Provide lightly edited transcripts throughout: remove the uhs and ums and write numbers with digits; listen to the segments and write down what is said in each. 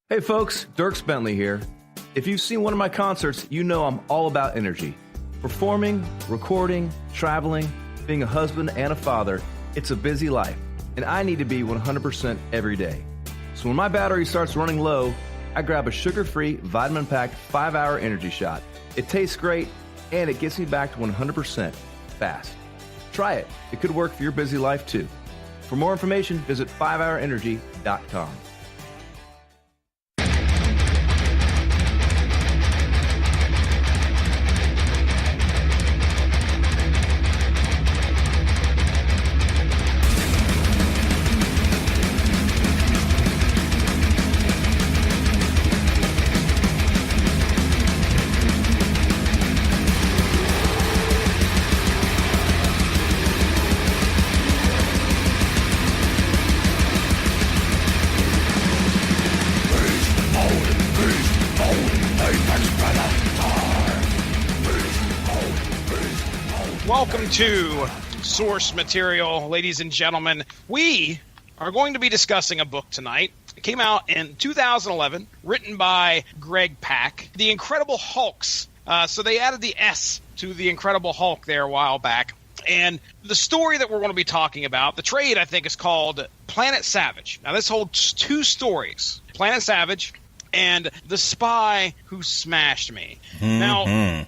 Hey folks, Dirks Bentley here. If you've seen one of my concerts, you know I'm all about energy. Performing, recording, traveling, being a husband and a father, it's a busy life, and I need to be 100% every day. So when my battery starts running low, I grab a sugar-free, vitamin-packed 5-hour energy shot. It tastes great, and it gets me back to 100% fast. Try it. It could work for your busy life too. For more information, visit 5hourenergy.com. Welcome to Source Material, ladies and gentlemen. We are going to be discussing a book tonight. It came out in 2011, written by Greg Pak, The Incredible Hulks. So they added the S to The Incredible Hulk there a while back. And the story that we're going to be talking about, the trade, I think, is called Planet Savage. Now, this holds two stories, Planet Savage and The Spy Who Smashed Me. Mm-hmm. Now,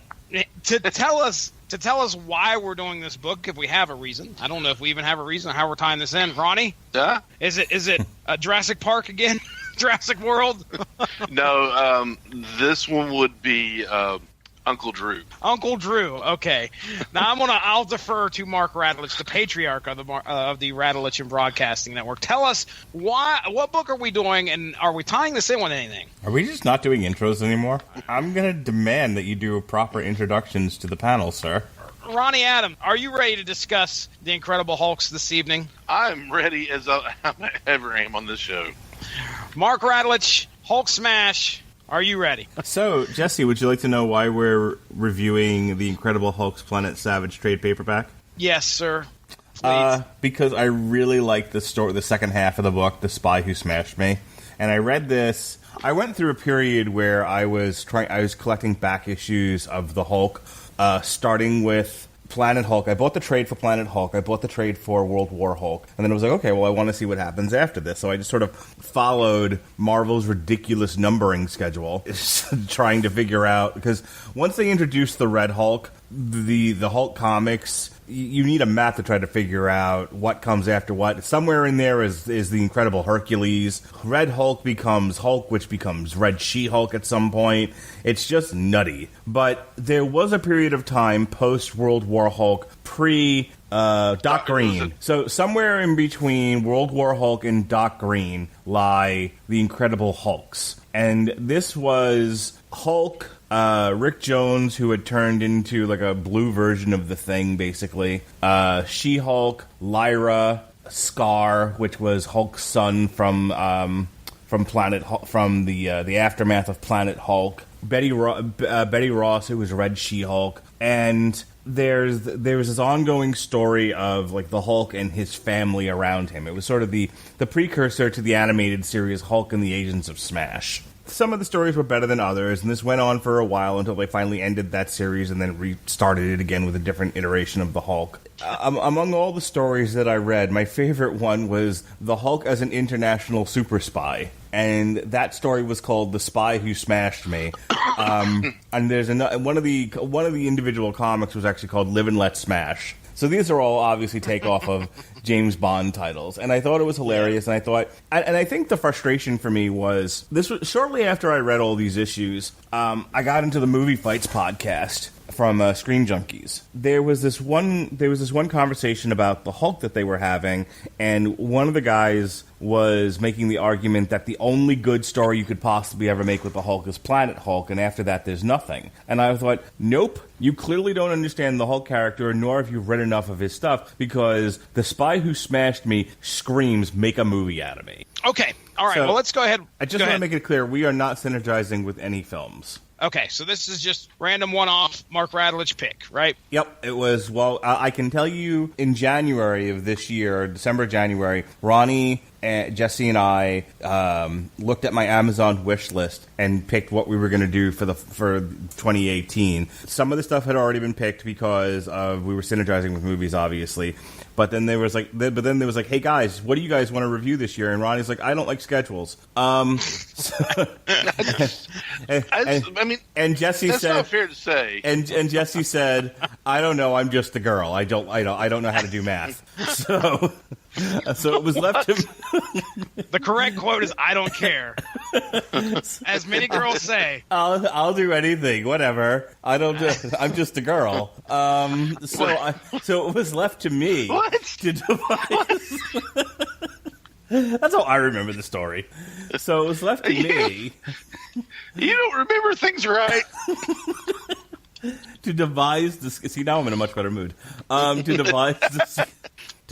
to tell us why we're doing this book, if we have a reason. I don't know if we even have a reason how we're tying this in. Ronnie? Yeah? Is it Jurassic Park again? Jurassic World? No, this one would be Uncle Drew. Uncle Drew, okay. Now I'll defer to Mark Radulich, the patriarch of the Radulich and Broadcasting Network. Tell us what book are we doing, and are we tying this in with anything? Are we just not doing intros anymore? I'm going to demand that you do proper introductions to the panel, sir. Ronnie Adam, are you ready to discuss The Incredible Hulks this evening? I'm ready as I ever am on this show. Mark Radulich, Hulk Smash. Are you ready? So, Jesse, would you like to know why we're reviewing The Incredible Hulk's Planet Savage trade paperback? Yes, sir. Please. Because I really like the story, the second half of the book, The Spy Who Smashed Me. And I read this. I went through a period where I was collecting back issues of the Hulk, starting with Planet Hulk. I bought the trade for Planet Hulk. I bought the trade for World War Hulk. And then I was like, okay, well, I want to see what happens after this. So I just sort of followed Marvel's ridiculous numbering schedule, trying to figure out, because once they introduced the Red Hulk, the Hulk comics, you need a map to try to figure out what comes after what. Somewhere in there is the Incredible Hercules. Red Hulk becomes Hulk, which becomes Red She-Hulk at some point. It's just nutty. But there was a period of time post-World War Hulk, Doc Green. So somewhere in between World War Hulk and Doc Green lie the Incredible Hulks. And this was Hulk, Rick Jones, who had turned into like a blue version of the Thing, basically. She-Hulk, Lyra, Scar, which was Hulk's son from the aftermath of Planet Hulk. Betty Ross, who was Red She-Hulk, and there's this ongoing story of like the Hulk and his family around him. It was sort of the precursor to the animated series Hulk and the Agents of Smash. Some of the stories were better than others, and this went on for a while until they finally ended that series and then restarted it again with a different iteration of the Hulk. Among all the stories that I read, my favorite one was The Hulk as an International Super Spy. And that story was called The Spy Who Smashed Me. And there's one of the individual comics was actually called Live and Let Smash. So these are all obviously takeoff of James Bond titles. And I thought it was hilarious, and I think the frustration for me was, this was shortly after I read all these issues, I got into the Movie Fights podcast from Screen Junkies. There was this one conversation about the Hulk that they were having, and one of the guys was making the argument that the only good story you could possibly ever make with the Hulk is Planet Hulk, and after that there's nothing. And I thought, nope, you clearly don't understand the Hulk character, nor have you read enough of his stuff, because The Spy Who Smashed Me screams, make a movie out of me. Okay, all right, well, let's go ahead. I just want to make it clear, we are not synergizing with any films. Okay, so this is just random one-off Mark Radulich pick, right? Yep, it was, well, I can tell you in January of this year, December, January, Ronnie and Jesse and I looked at my Amazon wish list and picked what we were going to do for 2018. Some of the stuff had already been picked because we were synergizing with movies, obviously. But then there was like, hey guys, what do you guys want to review this year? And Ronnie's like, I don't like schedules. And Jesse that's said, not fair to say. And Jesse said, I don't know, I'm just a girl. I don't know how to do math. So it was left to The correct quote is, I don't care. As many girls say. I'll do anything, whatever. I'm just a girl. So it was left to me to devise. That's how I remember the story. So it was left to me. You don't remember things right. To devise the... See, now I'm in a much better mood. To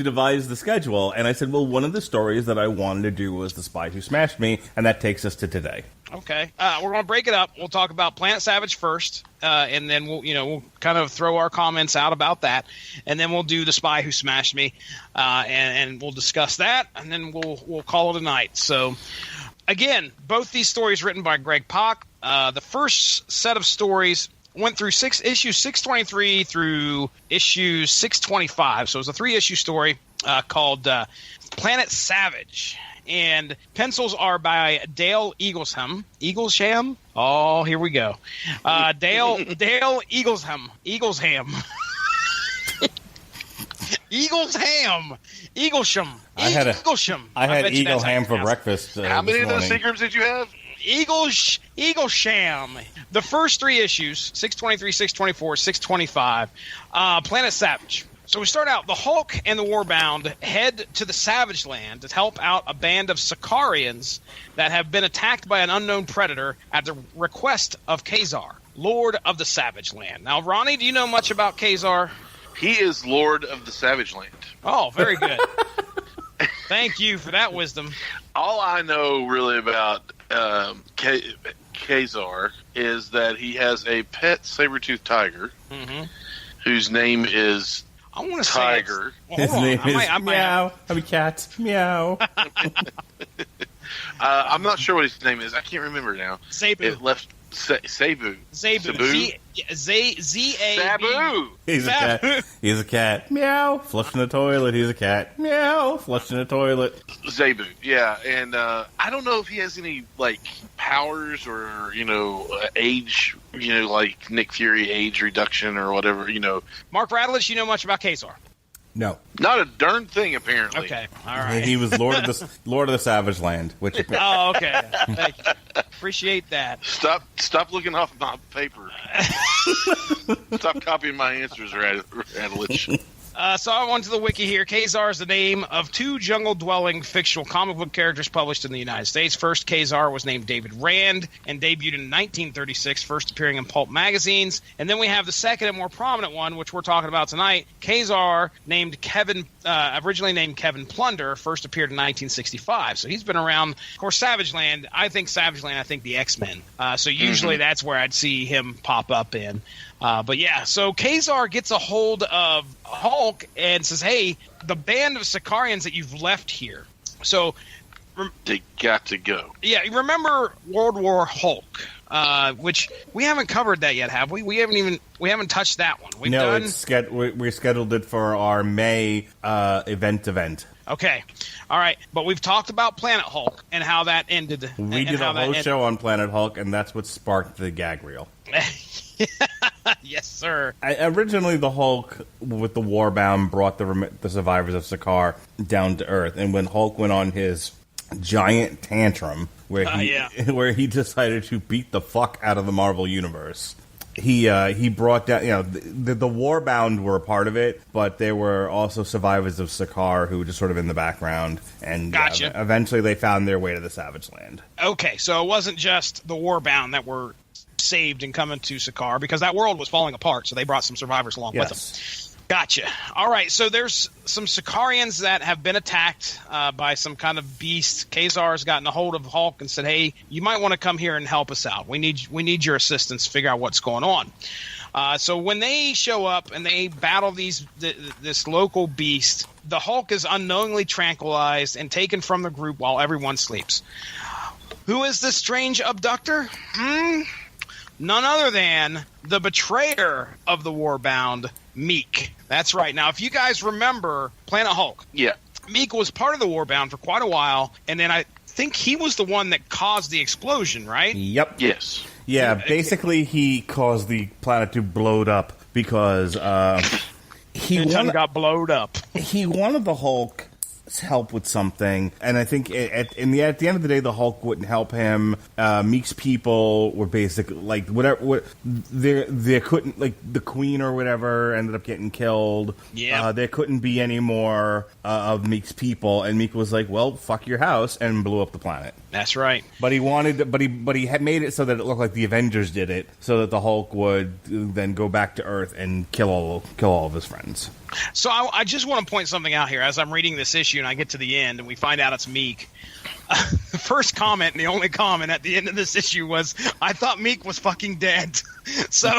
devise the schedule. And I said, well, one of the stories that I wanted to do was The Spy Who Smashed Me, and that takes us to today. Okay. We're going to break it up. We'll talk about Planet Savage first, and then we'll kind of throw our comments out about that, and then we'll do The Spy Who Smashed Me, and we'll discuss that, and then we'll call it a night. So, again, both these stories written by Greg Pak. The first set of stories went through issues 623 through issue 625. So it was a 3-issue story called Planet Savage. And pencils are by Dale Eaglesham. Oh, here we go. Dale Eaglesham. Eaglesham. I had eagle ham for breakfast. How many of those secrets did you have? Eaglesham. The first 3 issues, 623, 624, 625, Planet Savage. So we start out, the Hulk and the Warbound head to the Savage Land to help out a band of Sakaarians that have been attacked by an unknown predator at the request of Kazar, Lord of the Savage Land. Now, Ronnie, do you know much about Kazar? He is Lord of the Savage Land. Oh, very good. Thank you for that wisdom. All I know really about Kazar is that he has a pet saber-toothed tiger whose name is I want to Tiger. His name is Meow. I'm a cat. Meow. I'm not sure what his name is. I can't remember now. Sabu. It left Sabu. Z-A-B. Sabu. He's a cat. He's a cat. Meow. Flushing the toilet. He's a cat. Meow. Flushing the toilet. Zabu. Yeah, and I don't know if he has any powers or age. Like Nick Fury age reduction or whatever. Mark Radlich, you know much about Kazar? No. Not a darn thing, apparently. Okay, all right. He was Lord of the Savage Land. Which oh, okay. Thank you. Appreciate that. Stop looking off my paper. Stop copying my answers, Radlich. So I went to the wiki here. Kazar is the name of 2 jungle-dwelling fictional comic book characters published in the United States. First, Kazar was named David Rand and debuted in 1936, first appearing in pulp magazines. And then we have the second and more prominent one, which we're talking about tonight. Kazar, originally named Kevin Plunder, first appeared in 1965. So he's been around. Of course, Savage Land, I think the X-Men. So usually that's where I'd see him pop up in. But yeah, so Kazar gets a hold of Hulk and says, hey, the band of Sakaarians that you've left here. So they got to go. Yeah, you remember World War Hulk, which we haven't covered that yet, have we? We haven't touched that one. We scheduled it for our May event. Okay. All right. But we've talked about Planet Hulk and how that ended. We did a whole show on Planet Hulk, and that's what sparked the gag reel. Yes, sir. Originally, the Hulk with the Warbound brought the survivors of Sakaar down to Earth, and when Hulk went on his giant tantrum where he decided to beat the fuck out of the Marvel Universe, he brought down the Warbound were a part of it, but there were also survivors of Sakaar who were just sort of in the background, and gotcha. Eventually they found their way to the Savage Land. Okay, so it wasn't just the Warbound that were saved and coming to Sakaar, because that world was falling apart, so they brought some survivors along with them. Gotcha. All right, so there's some Sakaarians that have been attacked by some kind of beast. Kazar has gotten a hold of Hulk and said, hey, you might want to come here and help us out. We need your assistance to figure out what's going on. So when they show up and they battle this local beast, the Hulk is unknowingly tranquilized and taken from the group while everyone sleeps. Who is this strange abductor? None other than the betrayer of the Warbound, Meek. That's right. Now, if you guys remember Planet Hulk, Yeah. Meek was part of the Warbound for quite a while, and then I think he was the one that caused the explosion, right? Yep. Yes. Yeah, basically he caused the planet to blow up because he got blowed up. He wanted the Hulk's help with something, and I think at the end of the day, the Hulk wouldn't help him. Meek's people were basically like they couldn't, like, the Queen or whatever ended up getting killed. Yeah, there couldn't be any more of Meek's people, and Meek was like, "Well, fuck your house," and blew up the planet. That's right. But he had made it so that it looked like the Avengers did it, so that the Hulk would then go back to Earth and kill all of his friends. So I just want to point something out here as I'm reading this issue and I get to the end and we find out it's Meek. The first comment and the only comment at the end of this issue was, I thought Meek was fucking dead. So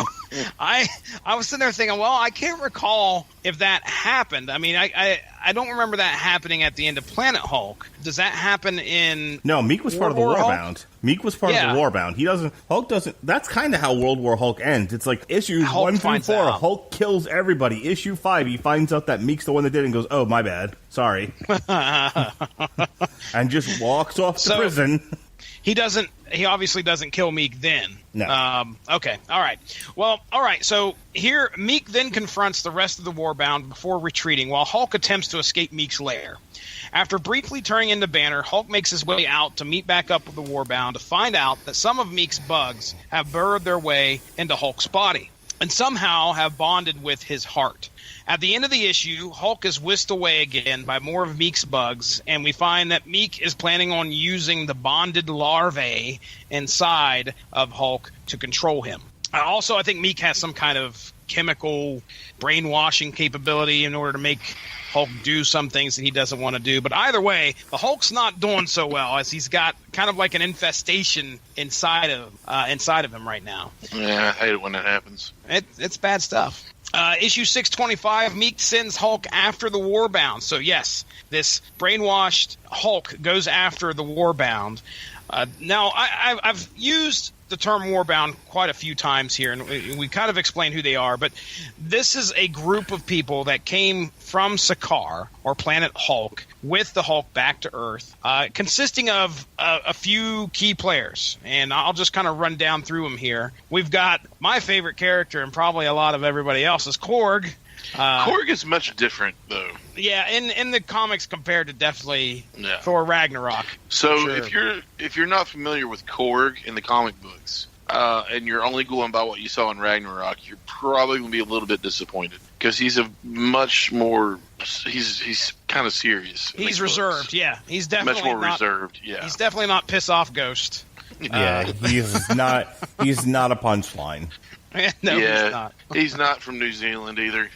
I was sitting there thinking, well, I can't recall if that happened. I mean, I don't remember that happening at the end of Planet Hulk. Does that happen in... No, Meek was part of the Warbound. Meek was part of the Warbound. Hulk doesn't... That's kind of how World War Hulk ends. It's like issues Hulk 1 through 4, out. Hulk kills everybody. Issue 5, he finds out that Meek's the one that did it and goes, oh, my bad. Sorry. And just walks off to prison. He obviously doesn't kill Meek then. No. Okay. All right. Well, all right. So here, Meek then confronts the rest of the Warbound before retreating, while Hulk attempts to escape Meek's lair. After briefly turning into Banner, Hulk makes his way out to meet back up with the Warbound to find out that some of Meek's bugs have burrowed their way into Hulk's body and somehow have bonded with his heart. At the end of the issue, Hulk is whisked away again by more of Meek's bugs, and we find that Meek is planning on using the bonded larvae inside of Hulk to control him. Also, I think Meek has some kind of chemical brainwashing capability in order to make Hulk do some things that he doesn't want to do. But either way, the Hulk's not doing so well, as he's got kind of like an infestation inside of him right now. Yeah, I hate it when that happens. It's bad stuff. Issue 625, Meek sends Hulk after the Warbound. So yes, this brainwashed Hulk goes after the Warbound. Now, I've used the term Warbound quite a few times here, and we kind of explained who they are, but this is a group of people that came from Sakaar, or Planet Hulk, with the Hulk back to Earth, consisting of a few key players, and I'll just kind of run down through them here. We've got my favorite character, and probably a lot of everybody else's, Korg. Korg is much different, though. Yeah, in the comics compared to definitely Thor Ragnarok. So sure. if you're not familiar with Korg in the comic books, and you're only going by what you saw in Ragnarok, you're probably going to be a little bit disappointed because he's a much more he's kind of serious. He's reserved, yeah. He's definitely much more reserved. Yeah, he's definitely not piss off Ghost. Yeah, he's not. He's not a punchline. No, he's not. He's not from New Zealand either.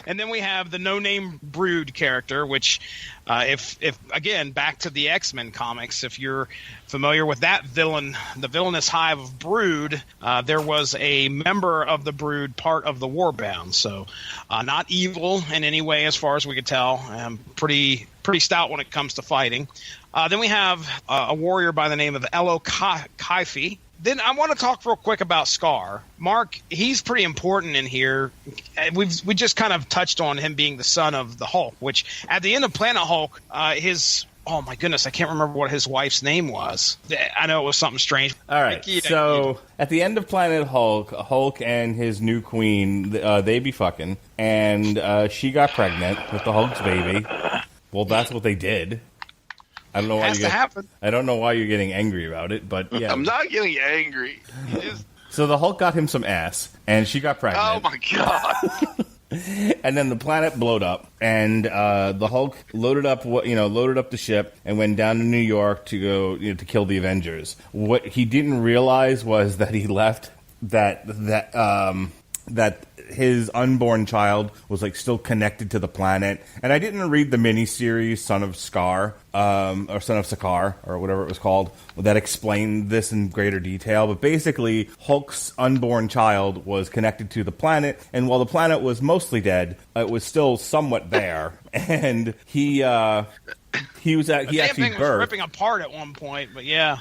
And then we have the no-name Brood character, which, if again, back to the X-Men comics, if you're familiar with that villain, the villainous hive of Brood, there was a member of the Brood part of the Warbound. So, not evil in any way as far as we could tell. Pretty stout when it comes to fighting. Then we have a warrior by the name of Elo Kaifi. Then I want to talk real quick about Scar. Mark, he's pretty important in here. We just kind of touched on him being the son of the Hulk, which at the end of Planet Hulk, oh my goodness, I can't remember what his wife's name was. I know it was something strange. All right, so at the end of Planet Hulk, Hulk and his new queen, they be fucking, and she got pregnant with the Hulk's baby. Well, that's what they did. I don't know why I don't know why you're getting angry about it, but yeah. I'm not getting angry. So the Hulk got him some ass, and she got pregnant. Oh my god! And then the planet blowed up, and the Hulk loaded up the ship and went down to New York to go to kill the Avengers. What he didn't realize was that he left that that his unborn child was like still connected to the planet. And I didn't read the miniseries Son of Scar, or Son of Sakaar, or whatever it was called, that explained this in greater detail. But basically, Hulk's unborn child was connected to the planet, and while the planet was mostly dead, it was still somewhat there. And he actually thing was birthed. ripping apart at one point, but yeah.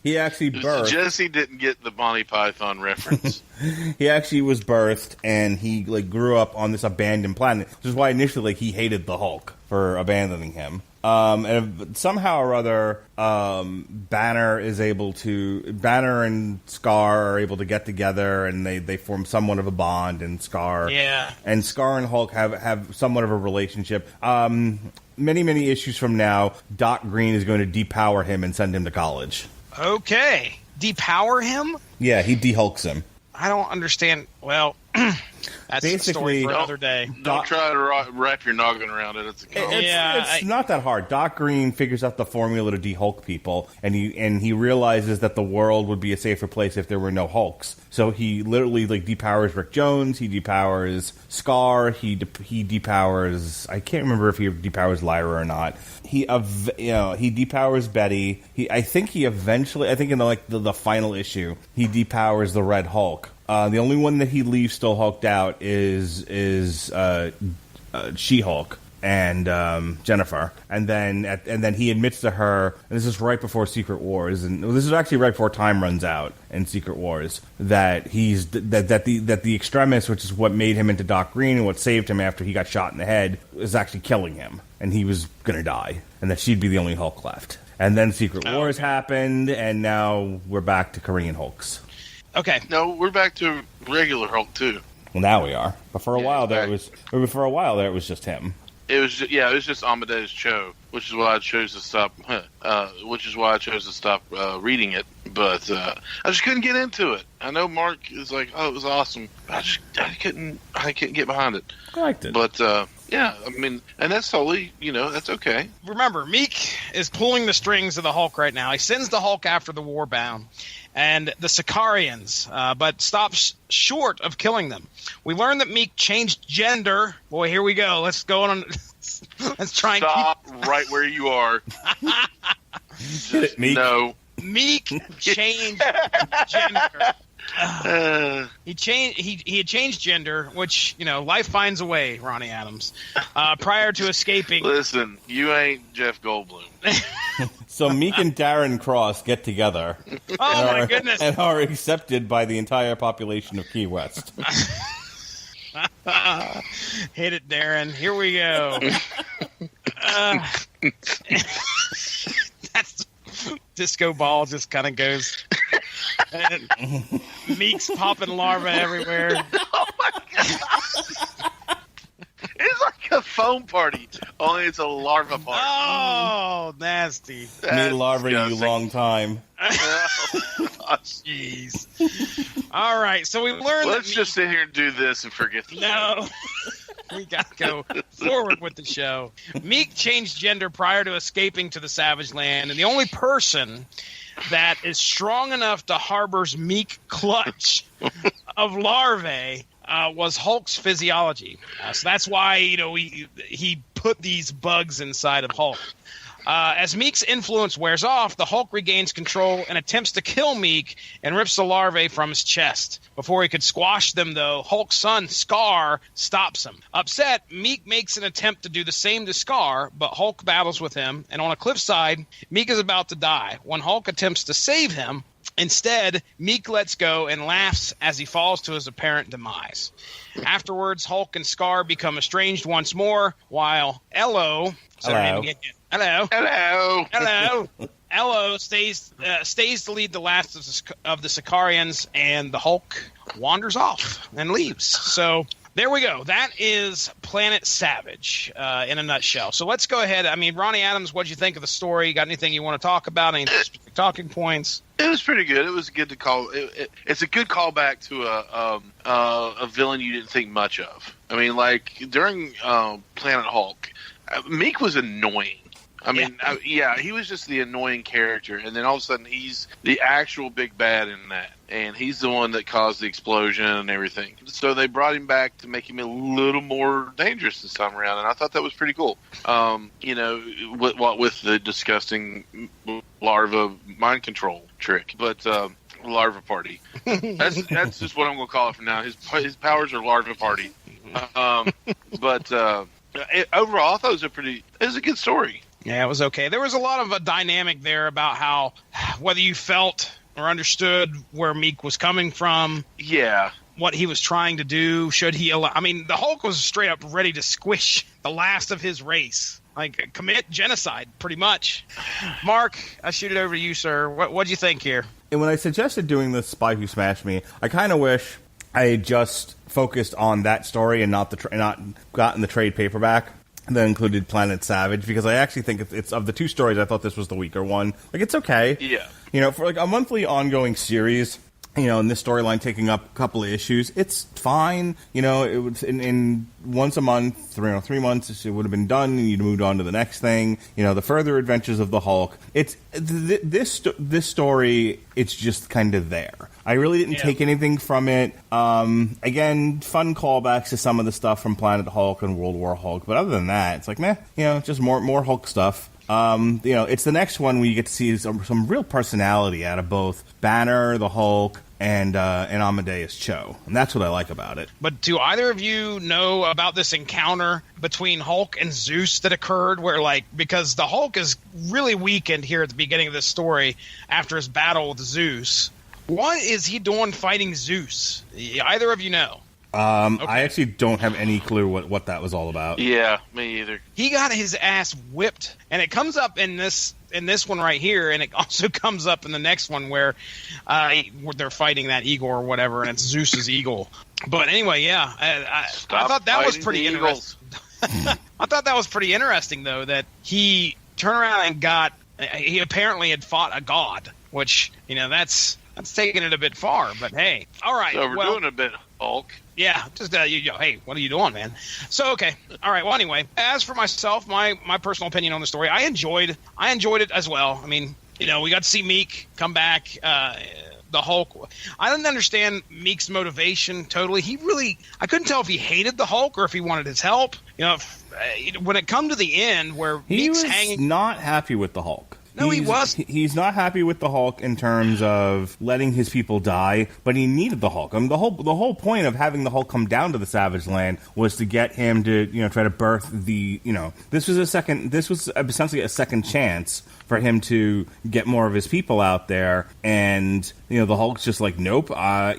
He actually birthed. Jesse didn't get the Monty Python reference. He actually was birthed, and he like grew up on this abandoned planet, which is why initially he hated the Hulk for abandoning him. And somehow or other, Banner and Scar are able to get together, and they form somewhat of a bond. And Scar and Hulk have somewhat of a relationship. Many issues from now, Doc Green is going to depower him and send him to college. Okay. Depower him? Yeah, he dehulks him. I don't understand. Well, that's a story for another day. Don't try to wrap your noggin around it. It's not that hard. Doc Green figures out the formula to de-Hulk people, and he realizes that the world would be a safer place if there were no Hulks. So he literally like depowers Rick Jones. He depowers Scar. He depowers. I can't remember if he depowers Lyra or not. He depowers Betty. I think in the final issue he depowers the Red Hulk. The only one that he leaves still hulked out is She-Hulk and Jennifer, and then he admits to her, and this is right before Secret Wars, and this is actually right before time runs out in Secret Wars, that the Extremis, which is what made him into Doc Green and what saved him after he got shot in the head, is actually killing him, and he was gonna die, and that she'd be the only Hulk left. And then Secret Wars happened, and now we're back to Korean Hulks. Okay. No, we're back to regular Hulk too. Well, now we are, but for a while there it was just him. It was just Amadeus Cho, which is why I chose to stop. Reading it, but I just couldn't get into it. I know Mark is like, "Oh, it was awesome." I couldn't get behind it. I liked it, but yeah, I mean, and that's totally, that's okay. Remember, Meek is pulling the strings of the Hulk right now. He sends the Hulk after the Warbound and the Sakaarians, but stops short of killing them. We learn that Meek changed gender. Boy, here we go. Let's go on. Let's try and stop right where you are. Hit it, Meek. No. Meek changed gender. He had changed gender, which life finds a way. Ronnie Adams, prior to escaping. Listen, you ain't Jeff Goldblum. So Meek and Darren Cross get together. Oh my goodness! And are accepted by the entire population of Key West. Hit it, Darren. Here we go. That's disco ball just kind of goes. And Meek's popping larvae everywhere. Oh my god! It's like a foam party, only it's a larva party. Oh, nasty! Me larva, you long time. Jeez. All right, so we learned. Let's just sit here and do this and forget. No. We got to go forward with the show. Meek changed gender prior to escaping to the Savage Land, and the only person that is strong enough to harbor's Meek clutch of larvae was Hulk's physiology. So that's why he put these bugs inside of Hulk. As Meek's influence wears off, the Hulk regains control and attempts to kill Meek and rips the larvae from his chest. Before he could squash them, though, Hulk's son, Scar, stops him. Upset, Meek makes an attempt to do the same to Scar, but Hulk battles with him, and on a cliffside, Meek is about to die. When Hulk attempts to save him, instead, Meek lets go and laughs as he falls to his apparent demise. Afterwards, Hulk and Scar become estranged once more, while Hello. Ello stays to lead the last of the Sakaarians, and the Hulk wanders off and leaves. So there we go. That is Planet Savage in a nutshell. So let's go ahead. I mean, Ronnie Adams, what did you think of the story? Got anything you want to talk about? Any specific talking points? It was pretty good. It was good to call. It's a good callback to a villain you didn't think much of. I mean, like during Planet Hulk, Meek was annoying. I mean, he was just the annoying character, and then all of a sudden he's the actual big bad in that, and he's the one that caused the explosion and everything. So they brought him back to make him a little more dangerous this time around, and I thought that was pretty cool. With the disgusting larva mind control trick, but larva party. That's just what I'm going to call it from now. His powers are larva party. Overall, I thought it was a good story. Yeah, it was okay. There was a lot of a dynamic there about how whether you felt or understood where Meek was coming from. Yeah. What he was trying to do. Should he allow... I mean, the Hulk was straight up ready to squish the last of his race. Like, commit genocide, pretty much. Mark, I shoot it over to you, sir. What'd you think here? And when I suggested doing the Spy Who Smashed Me, I kind of wish I had just focused on that story and not gotten the trade paperback that included Planet Savage, because I actually think it's of the two stories, I thought this was the weaker one. Like, it's okay. Yeah. For like a monthly ongoing series, and this storyline taking up a couple of issues, it's fine. It would in once a month, 3 months, it would have been done, and you'd moved on to the next thing. The further adventures of the Hulk. It's this story. It's just kind of there. I really didn't take anything from it. Again, fun callbacks to some of the stuff from Planet Hulk and World War Hulk, but other than that, it's like meh. Just more Hulk stuff. It's the next one where you get to see some real personality out of both Banner, the Hulk, and Amadeus Cho, and that's what I like about it. But do either of you know about this encounter between Hulk and Zeus that occurred, where because the Hulk is really weakened here at the beginning of this story after his battle with Zeus? What is he doing fighting Zeus? Either of you know? Okay. I actually don't have any clue what that was all about. Yeah, me either. He got his ass whipped, and it comes up in this one right here, and it also comes up in the next one where they're fighting that eagle or whatever, and it's Zeus's eagle. But anyway, yeah, I thought that was pretty interesting. I thought that was pretty interesting, though, that he turned around and he apparently had fought a god, which that's taking it a bit far. But hey, all right, so we're doing a bit, Hulk. Yeah, just hey, what are you doing, man? So okay, all right. Well, anyway, as for myself, my personal opinion on the story, I enjoyed it as well. I mean, we got to see Meek come back. The Hulk. I didn't understand Meek's motivation totally. I couldn't tell if he hated the Hulk or if he wanted his help. When it come to the end where Meek's hanging, not happy with the Hulk. No, he was. He's not happy with the Hulk in terms of letting his people die, but he needed the Hulk. I mean, the whole point of having the Hulk come down to the Savage Land was to get him to, try to birth the, this was essentially a second chance for him to get more of his people out there. And, the Hulk's just like, nope, I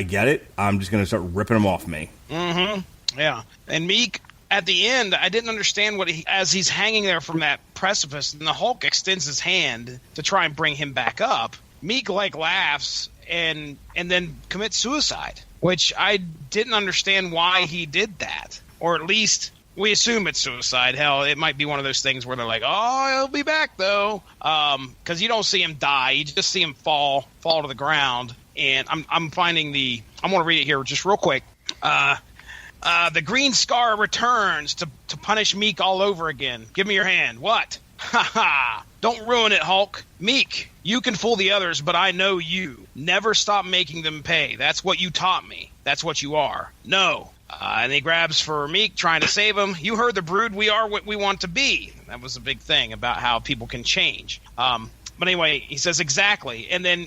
get it. I'm just going to start ripping them off me. Mm-hmm. Yeah. And Meek, at the end, I didn't understand as he's hanging there from that precipice, and the Hulk extends his hand to try and bring him back up. Meek laughs and then commits suicide, which I didn't understand why he did that, or at least we assume it's suicide. Hell, it might be one of those things where they're like, "Oh, he'll be back though," because you don't see him die; you just see him fall to the ground. And I'm finding I'm going to read it here just real quick. The Green Scar returns to punish Meek all over again. Give me your hand. What? Ha ha! Don't ruin it, Hulk. Meek, you can fool the others, but I know you. Never stop making them pay. That's what you taught me. That's what you are. No. And he grabs for Meek, trying to save him. You heard the Brood. We are what we want to be. That was a big thing about how people can change. But anyway, he says exactly. And then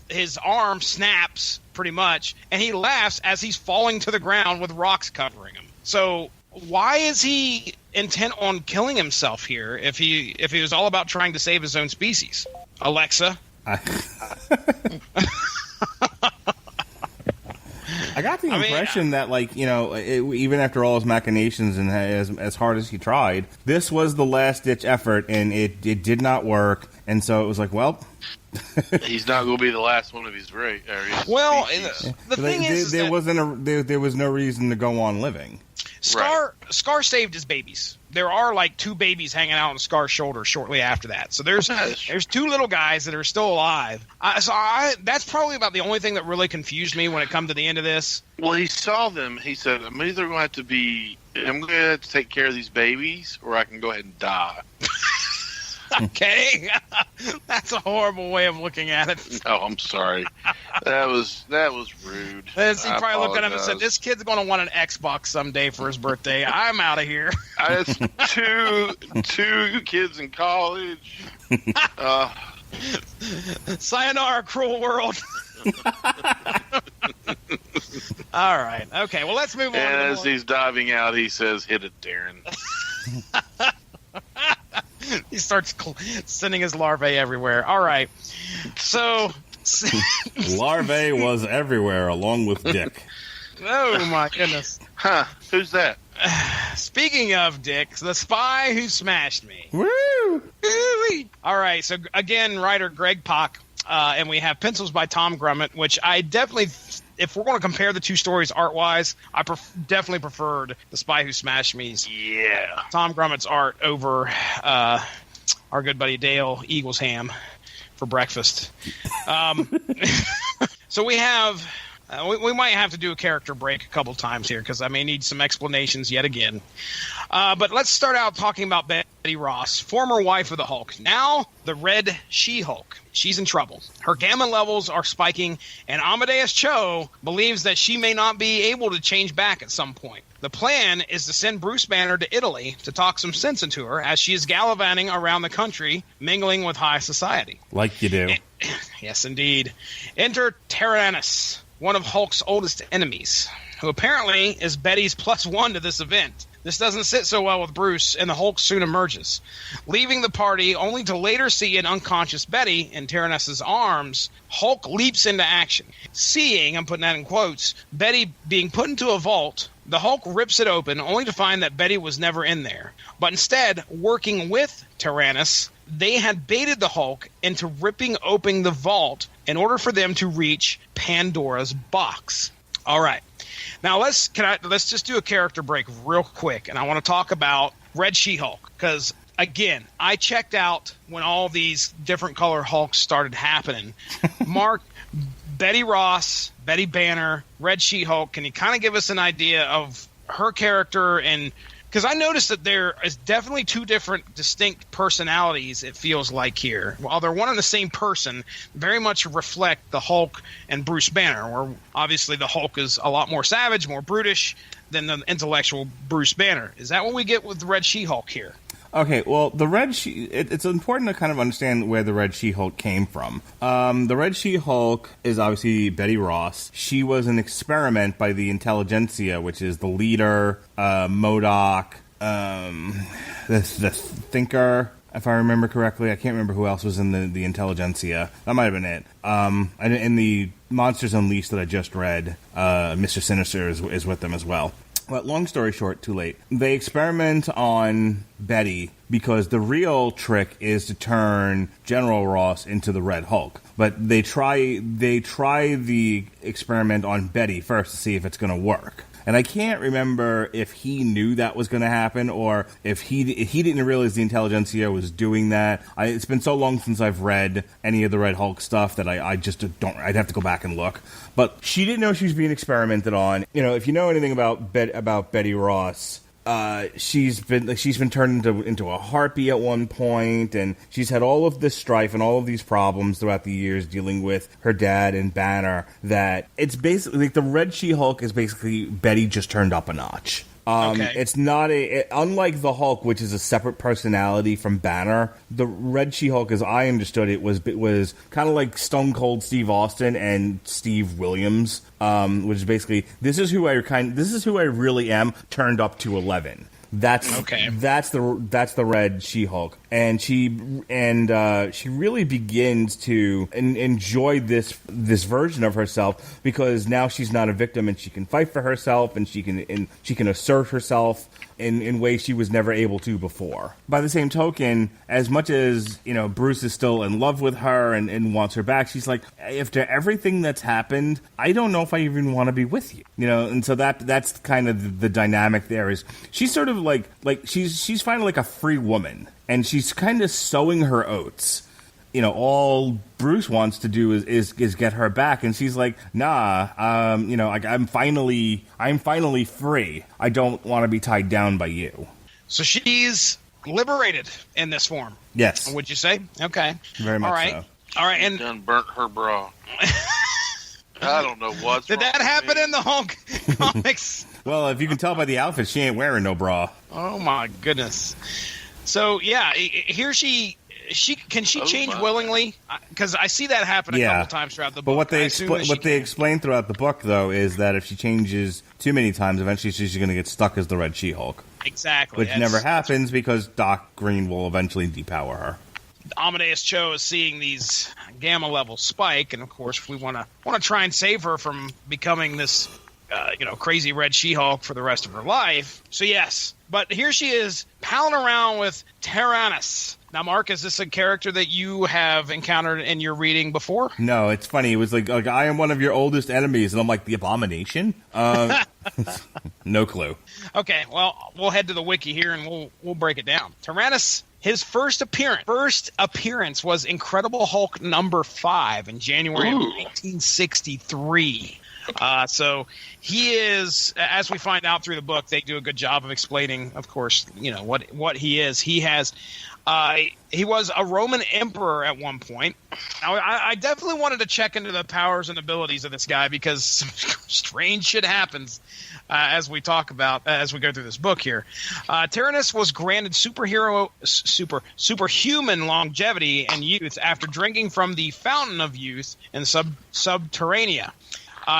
his arm snaps pretty much, and he laughs as he's falling to the ground with rocks covering him. So why is he intent on killing himself here if he was all about trying to save his own species? Alexa? I got the impression that, even after all his machinations and as hard as he tried, this was the last-ditch effort, and it did not work. And so it was like, well... He's not going to be the last one of his race. Well, the thing is there was no reason to go on living. Scar saved his babies. There are 2 babies hanging out on Scar's shoulder shortly after that. So there's 2 little guys that are still alive. That's probably about the only thing that really confused me when it come to the end of this. Well, he saw them. He said, I'm going to have to take care of these babies, or I can go ahead and die. Okay, that's a horrible way of looking at it. Oh, I'm sorry. That was rude. He probably looked at him and said, "This kid's going to want an Xbox someday for his birthday. I'm out of here." I had two kids in college. Sayonara, cruel world. All right. Okay. Well, let's move on. And as he's diving out, he says, "Hit it, Darren." He starts sending his larvae everywhere. All right. So. Larvae was everywhere, along with Dick. Oh, my goodness. Huh. Who's that? Speaking of Dick, the spy who smashed me. Woo! Woo-wee. All right. So, again, writer Greg Pak. And we have pencils by Tom Grummett, which I definitely, if we're going to compare the two stories art-wise, I definitely preferred The Spy Who Smashed Me's Tom Grummett's art over our good buddy Dale Eagles ham for breakfast. So we have... we might have to do a character break a couple times here because I may need some explanations yet again. But let's start out talking about Betty Ross, former wife of the Hulk. Now the Red She-Hulk. She's in trouble. Her gamma levels are spiking, and Amadeus Cho believes that she may not be able to change back at some point. The plan is to send Bruce Banner to Italy to talk some sense into her as she is gallivanting around the country, mingling with high society. Like you do. Yes, indeed. Enter Tyrannus, one of Hulk's oldest enemies, who apparently is Betty's +1 to this event. This doesn't sit so well with Bruce, and the Hulk soon emerges. Leaving the party only to later see an unconscious Betty in Tyrannus' arms, Hulk leaps into action. Seeing, I'm putting that in quotes, Betty being put into a vault, the Hulk rips it open only to find that Betty was never in there. But instead, working with Tyrannus, they had baited the Hulk into ripping open the vault in order for them to reach Pandora's box. All right. Now let's just do a character break real quick, and I want to talk about Red She-Hulk because again, I checked out when all these different color Hulks started happening. Mark, Betty Ross, Betty Banner, Red She-Hulk. Can you kind of give us an idea of her character? And because I noticed that there is definitely two different distinct personalities, it feels like here. While they're one and the same person, very much reflect the Hulk and Bruce Banner, where obviously the Hulk is a lot more savage, more brutish than the intellectual Bruce Banner. Is that what we get with the Red She-Hulk here? Okay, well, it's important to kind of understand where the Red She-Hulk came from. The Red She-Hulk is obviously Betty Ross. She was an experiment by the intelligentsia, which is the leader, MODOK, the Thinker, if I remember correctly. I can't remember who else was in the intelligentsia. That might have been it. And in the Monsters Unleashed that I just read, Mr. Sinister is with them as well. But long story short, too late. They experiment on Betty because the real trick is to turn General Ross into the Red Hulk. But they try the experiment on Betty first to see if it's going to work. And I can't remember if he knew that was going to happen or if he didn't realize the intelligentsia was doing that. It's been so long since I've read any of the Red Hulk stuff that I just don't. I'd have to go back and look. But she didn't know she was being experimented on. You know, if you know anything about Betty Ross, she's been turned into a harpy at one point, and she's had all of this strife and all of these problems throughout the years dealing with her dad and Banner. That it's basically like the Red She-Hulk is basically Betty just turned up a notch. Okay. It's not unlike the Hulk, which is a separate personality from Banner. The Red She-Hulk, as I understood it, was kind of like Stone Cold Steve Austin and Steve Williams, which is basically this is who I really am turned up to 11. That's the Red She-Hulk, and she really begins to enjoy this version of herself because now she's not a victim and she can fight for herself and she can assert herself in ways she was never able to before. By the same token, as much as Bruce is still in love with her and wants her back, she's like, after everything that's happened, I don't know if I even want to be with you. And so that's kind of the dynamic there. Is she's sort of like she's finally like a free woman, and she's kind of sowing her oats. All Bruce wants to do is get her back, and she's like, nah, I'm finally free. I don't want to be tied down by you. So she's liberated in this form. Yes. Would you say? Okay. Very much All right. so. All right. And Done burnt her bra. I don't know what's did wrong that with happen me. in the Hulk comics? Well, if you can tell by the outfit, she ain't wearing no bra. Oh my goodness. So yeah, here she can she change my. willingly? Because I see that happen a couple times throughout the book. But what they I assume that she they explain throughout the book, though, is that if she changes too many times, eventually she's going to get stuck as the Red She-Hulk. exactly, Which never happens because Doc Green will eventually depower her. Amadeus Cho is seeing these gamma levels spike, and of course we want to try and save her from becoming this crazy Red She-Hulk for the rest of her life. So yes, but here she is palling around with Tyrannus. Now, Mark, is this a character that you have encountered in your reading before? No, it's funny. It was like I am one of your oldest enemies, and I'm like, the Abomination? No clue. Okay, well, we'll head to the wiki here and we'll break it down. Tyrannus, his first appearance was Incredible Hulk number 5 in January of 1963. So he is, as we find out through the book, they do a good job of explaining, of course, what he is. He has, he was a Roman emperor at one point. Now, I definitely wanted to check into the powers and abilities of this guy because some strange shit happens as we talk about as we go through this book here. Tyrannus was granted superhuman longevity and youth after drinking from the Fountain of Youth in Subterranea.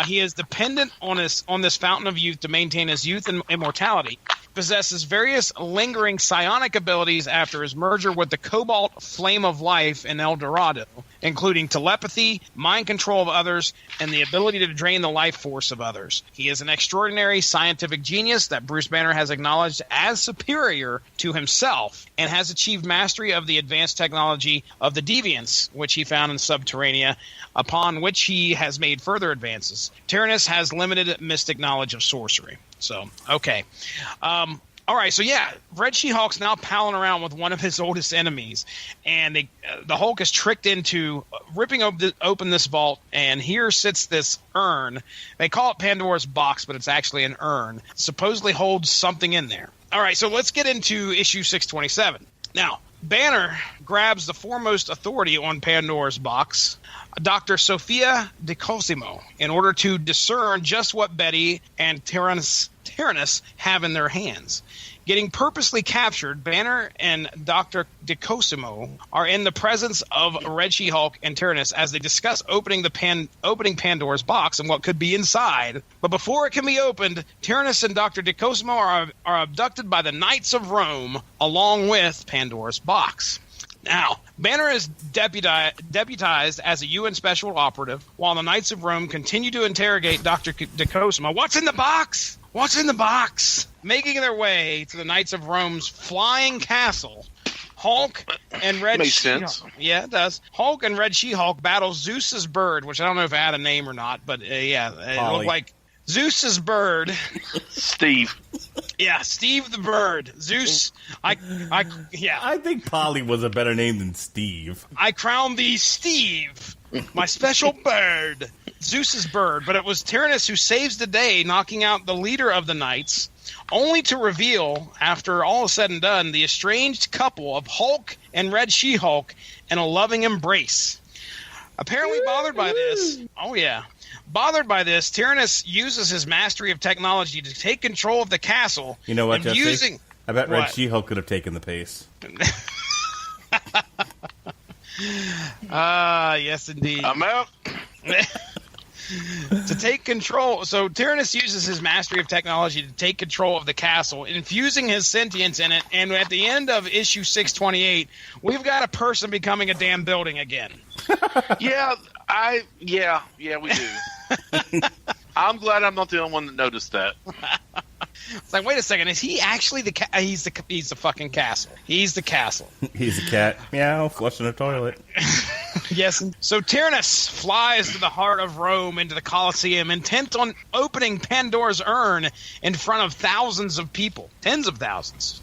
He is dependent on this Fountain of Youth to maintain his youth and immortality. Possesses various lingering psionic abilities after his merger with the Cobalt Flame of Life in El Dorado, including telepathy, mind control of others, and the ability to drain the life force of others. He is an extraordinary scientific genius that Bruce Banner has acknowledged as superior to himself and has achieved mastery of the advanced technology of the Deviants, which he found in Subterranea, upon which he has made further advances. Tyrannus has limited mystic knowledge of sorcery. So, okay. All right, so yeah, Red She-Hulk's now palling around with one of his oldest enemies, and the Hulk is tricked into ripping open this vault, and here sits this urn. They call it Pandora's box, but it's actually an urn. It supposedly holds something in there. All right, so let's get into issue 627. Now, Banner grabs the foremost authority on Pandora's box, Dr. Sophia de Cosimo, in order to discern just what Betty and Tyrannus have in their hands. Getting purposely captured, Banner and Dr. de Cosimo are in the presence of Red She-Hulk and Tyrannus as they discuss opening Pandora's box and what could be inside. But before it can be opened, Tyrannus and Dr. de Cosimo are abducted by the Knights of Rome along with Pandora's box. Now, Banner is deputized as a UN special operative, while the Knights of Rome continue to interrogate Dr. de Cosimo. What's in the box? What's in the box? Making their way to the Knights of Rome's flying castle, Hulk and Red Makes She-Hulk. sense. Yeah, it does. Hulk and Red She-Hulk battle Zeus's bird, which I don't know if it had a name or not, but it looked like Zeus's bird. Steve. Yeah, Steve the bird. Zeus. I think Polly was a better name than Steve. I crown thee Steve, my special bird. Zeus's bird, but it was Tyrannus who saves the day, knocking out the leader of the Knights, only to reveal, after all is said and done, the estranged couple of Hulk and Red She-Hulk in a loving embrace. Apparently bothered by this, Tyrannus uses his mastery of technology to take control of the castle. You know what, Jesse? I bet Red What? She-Hulk could have taken the pace. Yes, indeed. I'm out. To take control. So Tyrannus uses his mastery of technology to take control of the castle, infusing his sentience in it. And at the end of issue 628, we've got a person becoming a damn building again. Yeah, we do. I'm glad I'm not the only one that noticed that. It's like, wait a second, is he actually he's the fucking castle? He's the castle. He's a cat. Meow, flushing a toilet. Yes. So Tyrannus flies to the heart of Rome into the Colosseum, intent on opening Pandora's urn in front of thousands of people, tens of thousands.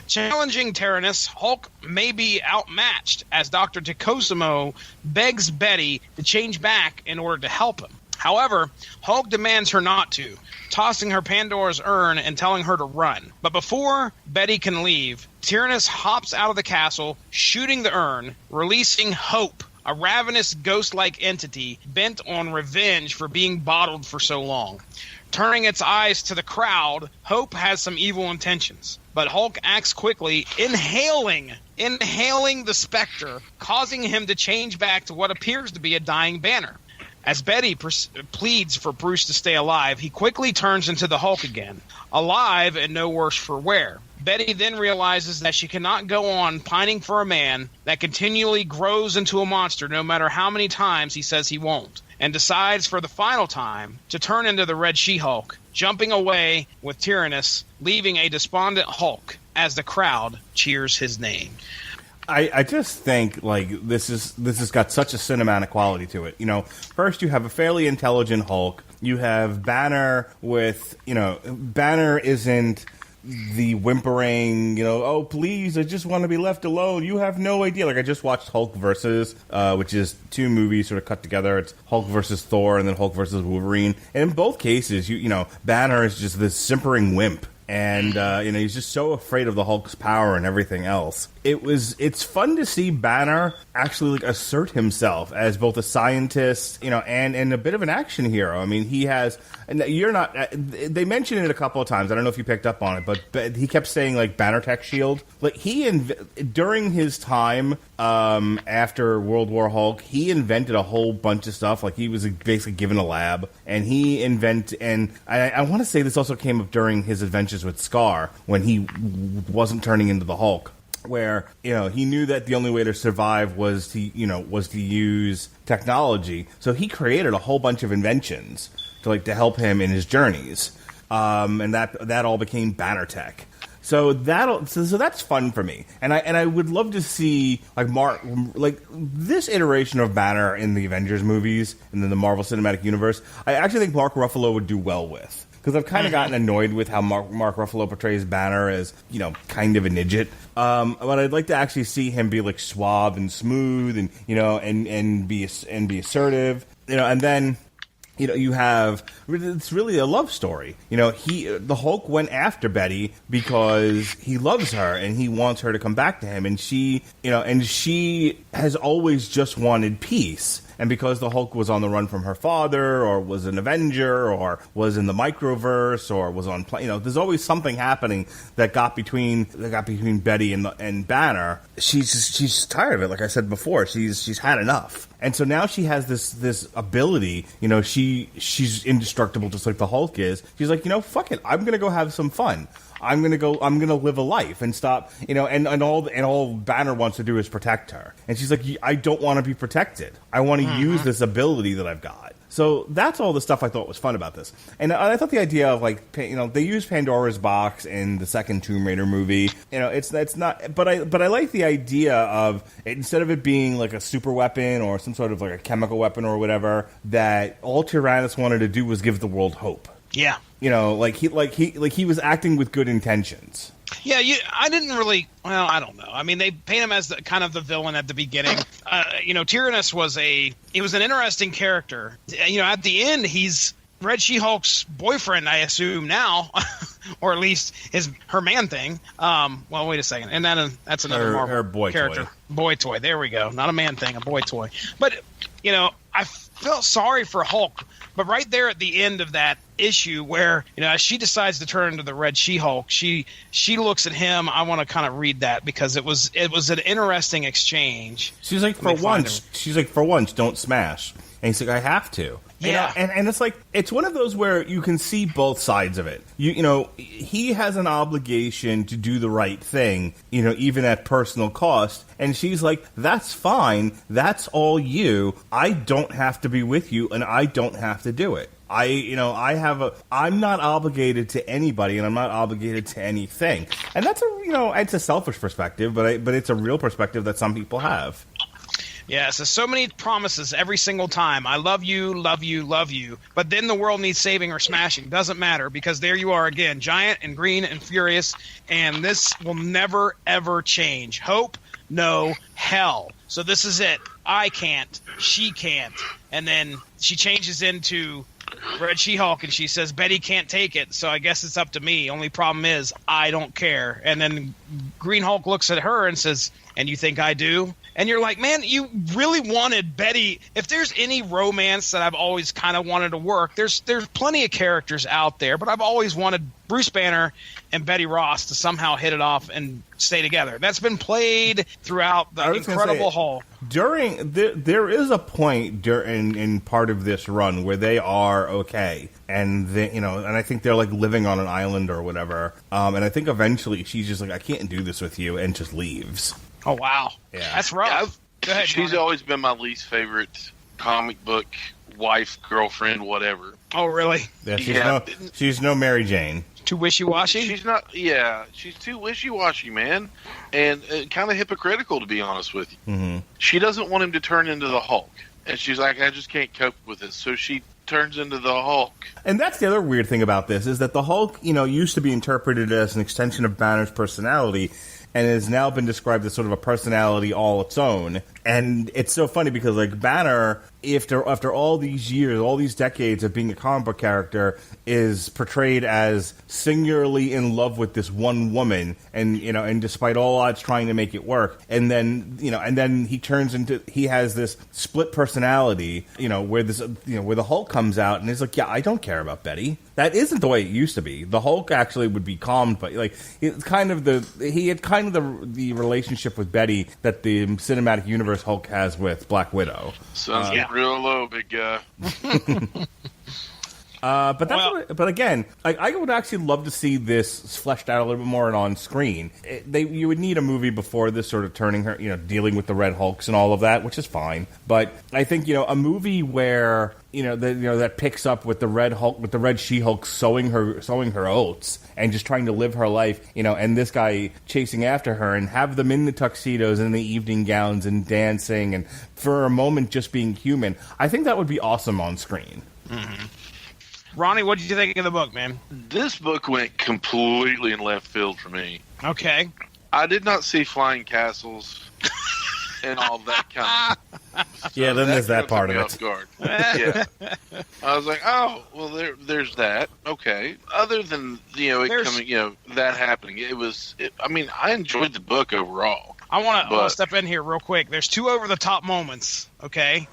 Challenging Tyrannus, Hulk may be outmatched as Dr. de Cosimo begs Betty to change back in order to help him. However, Hulk demands her not to, tossing her Pandora's urn and telling her to run. But before Betty can leave, Tyrannus hops out of the castle, shooting the urn, releasing Hope, a ravenous ghost-like entity bent on revenge for being bottled for so long. Turning its eyes to the crowd, Hope has some evil intentions. But Hulk acts quickly, inhaling the specter, causing him to change back to what appears to be a dying Banner. As Betty pleads for Bruce to stay alive, he quickly turns into the Hulk again, alive and no worse for wear. Betty then realizes that she cannot go on pining for a man that continually grows into a monster no matter how many times he says he won't, and decides for the final time to turn into the Red She-Hulk, jumping away with Tyrannus, leaving a despondent Hulk as the crowd cheers his name. I just think like this has got such a cinematic quality to it. First you have a fairly intelligent Hulk. You have Banner with Banner isn't the whimpering, oh please, I just want to be left alone. You have no idea. Like I just watched Hulk versus, which is two movies sort of cut together. It's Hulk versus Thor and then Hulk versus Wolverine. And in both cases, Banner is just this simpering wimp. And, he's just so afraid of the Hulk's power and everything else. It's fun to see Banner actually assert himself as both a scientist, and a bit of an action hero. I mean, he has, and they mentioned it a couple of times. I don't know if you picked up on it, but he kept saying like Banner Tech Shield. Like during his time, after World War Hulk, he invented a whole bunch of stuff. Like he was basically given a lab and I want to say this also came up during his adventures with Scar when he wasn't turning into the Hulk, where he knew that the only way to survive was to use technology. So he created a whole bunch of inventions to help him in his journeys, and that all became Banner Tech. So that's fun for me, and I would love to see this iteration of Banner in the Avengers movies and then the Marvel Cinematic Universe. I actually think Mark Ruffalo would do well with. Because I've kind of gotten annoyed with how Mark Ruffalo portrays Banner as, kind of an idiot. But I'd like to actually see him be like suave and smooth and, and be assertive, and then, you have, it's really a love story. The Hulk went after Betty because he loves her and he wants her to come back to him. And she has always just wanted peace. And because the Hulk was on the run from her father, or was an Avenger, or was in the microverse, or was on, there's always something happening that got between Betty and Banner. She's tired of it. Like I said before, she's had enough. And so now she has this ability. She's indestructible, just like the Hulk is. She's like, fuck it. I'm gonna go have some fun. I'm gonna live a life and stop, and all Banner wants to do is protect her. And she's like, I don't want to be protected. I want to use this ability that I've got. So that's all the stuff I thought was fun about this. And I thought the idea of they used Pandora's box in the second Tomb Raider movie. It's not, but I like the idea of instead of it being like a super weapon or some sort of like a chemical weapon or whatever, that all Tyrannus wanted to do was give the world hope. Yeah. He was acting with good intentions. Yeah, I didn't really. Well, I don't know. I mean, they paint him as kind of the villain at the beginning. Tyrannus was an interesting character. At the end, he's Red She-Hulk's boyfriend, I assume now, or at least her man thing. Well, wait a second, and then that's another Marvel her boy character. Toy. Boy toy. There we go. Not a man thing, a boy toy. But I felt sorry for Hulk. But right there at the end of that issue where, as she decides to turn into the Red She-Hulk, she looks at him. I want to kind of read that because it was an interesting exchange. She's like, for once, don't smash. And he's like, I have to. Yeah. And it's like, it's one of those where you can see both sides of it. He has an obligation to do the right thing, even at personal cost. And she's like, that's fine. That's all you. I don't have to be with you and I don't have to do it. I'm not obligated to anybody and I'm not obligated to anything. And that's it's a selfish perspective, but it's a real perspective that some people have. Yeah, so many promises every single time. I love you, love you, love you. But then the world needs saving or smashing. Doesn't matter because there you are again, giant and green and furious. And this will never, ever change. Hope, no, hell. So this is it. I can't, she can't. And then she changes into Red She-Hulk, and she says, Betty can't take it, so I guess it's up to me. Only problem is, I don't care. And then Green Hulk looks at her and says, and you think I do? And you're like, man, you really wanted Betty. If there's any romance that I've always kind of wanted to work, there's plenty of characters out there, but I've always wanted Bruce Banner and Betty Ross to somehow hit it off and stay together. That's been played throughout the Incredible Hulk. There is a point in part of this run where they are okay, and and I think they're like living on an island or whatever. And I think eventually she's just like, I can't do this with you, and just leaves. Oh wow, yeah, that's rough. Go ahead, she's Ronnie. always been my least favorite comic book wife, girlfriend, whatever. Oh really? Yeah, she's no Mary Jane. Too wishy-washy? She's not. Yeah, she's too wishy-washy, man, and kind of hypocritical, to be honest with you. Mm-hmm. She doesn't want him to turn into the Hulk, and she's like, I just can't cope with it. So she turns into the Hulk. And that's the other weird thing about this, is that the Hulk, used to be interpreted as an extension of Banner's personality, and has now been described as sort of a personality all its own. And it's so funny because, like, Banner, after all these years, all these decades of being a comic book character, is portrayed as singularly in love with this one woman, and despite all odds trying to make it work. And then, he has this split personality, where the Hulk comes out and he's like, yeah, I don't care about Betty. That isn't the way it used to be. The Hulk actually would be calmed, but he had kind of the relationship with Betty that the cinematic universe Hulk has with Black Widow. Sounds real low, big guy. But again, I would actually love to see this fleshed out a little bit more and on screen. You would need a movie before this, sort of turning her, dealing with the Red Hulks and all of that, which is fine. But I think a movie where that picks up with the Red Hulk, with the Red She-Hulk sowing her oats and just trying to live her life, and this guy chasing after her, and have them in the tuxedos and the evening gowns and dancing and for a moment just being human. I think that would be awesome on screen. Mm-hmm. Ronnie, what did you think of the book, man? This book went completely in left field for me. Okay. I did not see flying castles and all that kind of stuff. Yeah, then there's that part of it. Guard. Yeah. I was like, oh, well, there's that. Okay. Other than, that happening, I enjoyed the book overall. I want to step in here real quick. There's two over-the-top moments, okay?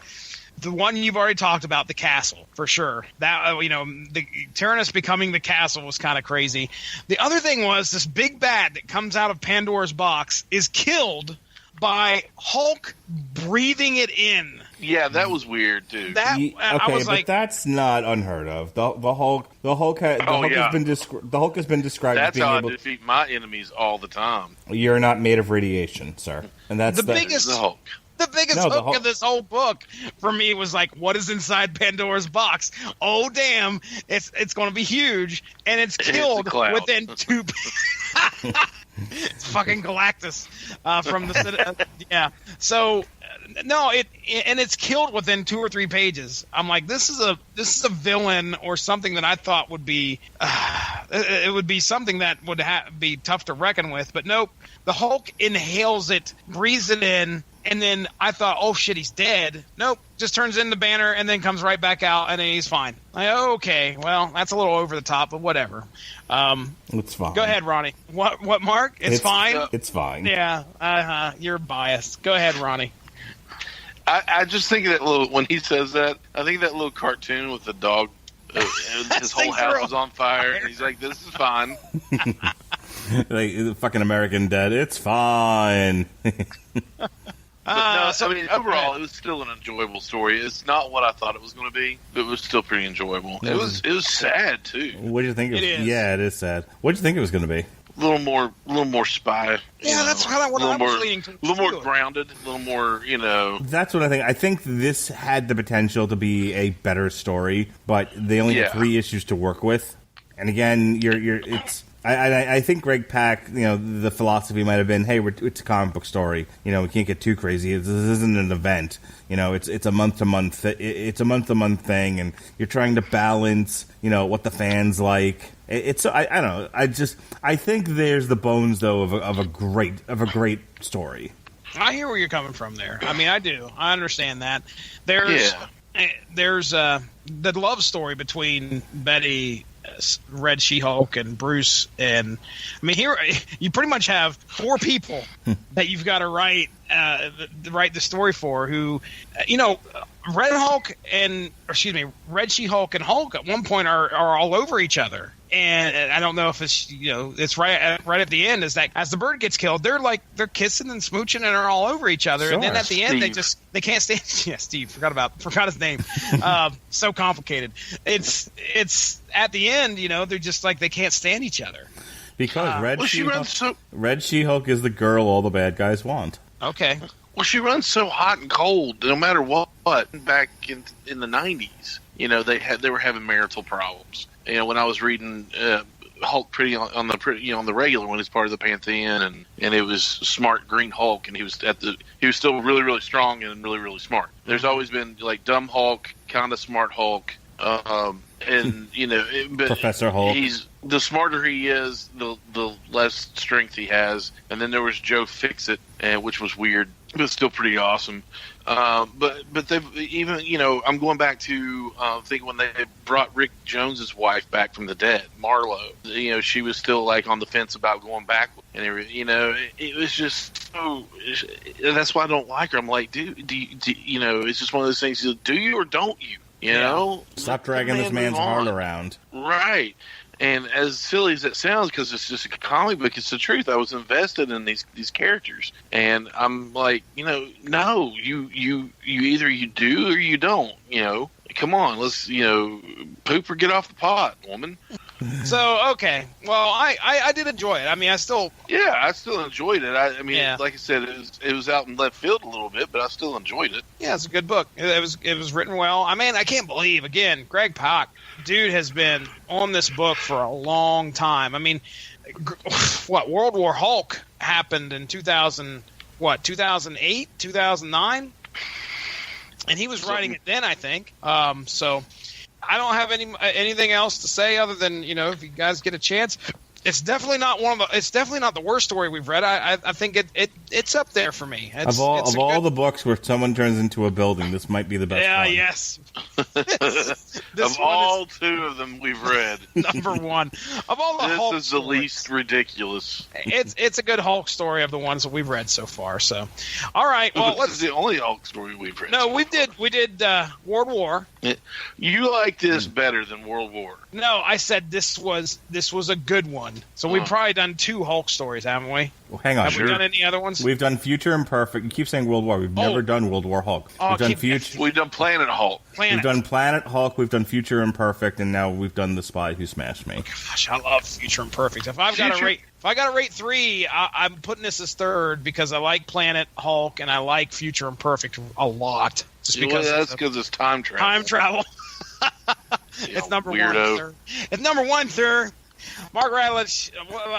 The one you've already talked about, the castle, for sure. That the Tyrannus becoming the castle was kind of crazy. The other thing was this big bad that comes out of Pandora's box is killed by Hulk breathing it in. Yeah, that was weird too. I was like, but that's not unheard of. The Hulk has been described that's as being how able I defeat my enemies all the time. You're not made of radiation, sir, and that's the biggest the Hulk. The biggest hook of this whole book for me was like, what is inside Pandora's box? Oh, damn. It's going to be huge. And it's killed within two... It's fucking Galactus from the... yeah. So, no, it's killed within 2 or 3 pages. I'm like, this is a villain or something that I thought would be... it would be something that would be tough to reckon with. But nope. The Hulk inhales it, breathes it in, and then I thought, oh shit, he's dead. Nope, just turns into Banner and then comes right back out, and then he's fine. Okay, well, that's a little over the top, but whatever. It's fine. Go ahead, Ronnie. What, Mark? It's fine? It's fine. Yeah, you're biased. Go ahead, Ronnie. I just think that when he says that, I think that little cartoon with the dog, his whole house is on fire, and he's like, this is fine. Like fucking American Dad, it's fine. Overall, it was still an enjoyable story. It's not what I thought it was going to be, but it was still pretty enjoyable. It was sad too. What do you think? It is. Yeah, it is sad. What do you think it was going to be? A little more spy. Yeah, that's kind of what I was leaning to. A little more grounded. A little more, That's what I think. I think this had the potential to be a better story, but they only had 3 issues to work with. And again, I think Greg Pak, the philosophy might have been, hey, it's a comic book story. We can't get too crazy. This isn't an event. It's a month-to-month. It's a month-to-month thing, and you're trying to balance, what the fans like. I don't know. I think there's the bones though of a great story. I hear where you're coming from there. I mean, I do. I understand that. There's the love story between Betty, Red She-Hulk, and Bruce, and I mean, here you pretty much have 4 people that you've got to write the story for. Who, Red She-Hulk and Hulk at one point are all over each other. And I don't know if it's it's right at the end is that as the bird gets killed, they're kissing and smooching and are all over each other. Sure. And then at the end they can't stand. Yeah, Steve forgot his name. So complicated. It's at the end they're just like they can't stand each other because Red She-Hulk is the girl all the bad guys want. Okay. Well, she runs so hot and cold, no matter what. Back in the 90s, they were having marital problems. When I was reading Hulk on the regular one, he's part of the Pantheon, and it was Smart Green Hulk, and he was still really, really strong and really, really smart. There's always been like dumb Hulk, kind of smart Hulk, and but Professor Hulk. The smarter he is, the less strength he has. And then there was Joe Fixit, which was weird, but still pretty awesome. But they've even I'm going back to think when they brought Rick Jones's wife back from the dead, Marlo. She was still like on the fence about going back, and it was just so. That's why I don't like her. I'm like, dude, it's just one of those things. Do you or don't you? Stop dragging this man's heart around. Right. And as silly as it sounds, because it's just a comic book, it's the truth. I was invested in these characters, and I'm like, no, you either you do or you don't. Come on, let's poop or get off the pot, woman. So okay, well, I did enjoy it. I mean, I still enjoyed it. I mean, like I said, it was out in left field a little bit, but I still enjoyed it. Yeah, it's a good book. It was written well. I mean, I can't believe again, Greg Pak, dude has been on this book for a long time. I mean, World War Hulk happened in 2008, 2009, and he was writing it then, I think. So. I don't have anything else to say other than if you guys get a chance, it's definitely not the worst story we've read. I think it's up there for me. Of all the books where someone turns into a building, this might be the best one. Yes. Of all 2 of them we've read, number 1 of all the Hulk this is the least ridiculous. It's a good Hulk story of the ones that we've read so far. So, all right. Well, this is the only Hulk story we've read. No, we did World War. You like this better than World War? No, I said this was a good one. So we've probably done 2 Hulk stories, haven't we? Well, hang on. Have we done any other ones? We've done Future Imperfect. You keep saying World War. We've never done World War Hulk. We've done Future. We've done Planet Hulk. We've done Planet Hulk. We've done Future Imperfect, and now we've done The Spy Who Smashed Me. Gosh, I love Future Imperfect. If I got to rate 3, I'm putting this as 3rd because I like Planet Hulk and I like Future Imperfect a lot. Just because that's because it's time travel. Time travel. It's number weirdo. 1, sir. It's number 1, sir. Mark Radulich,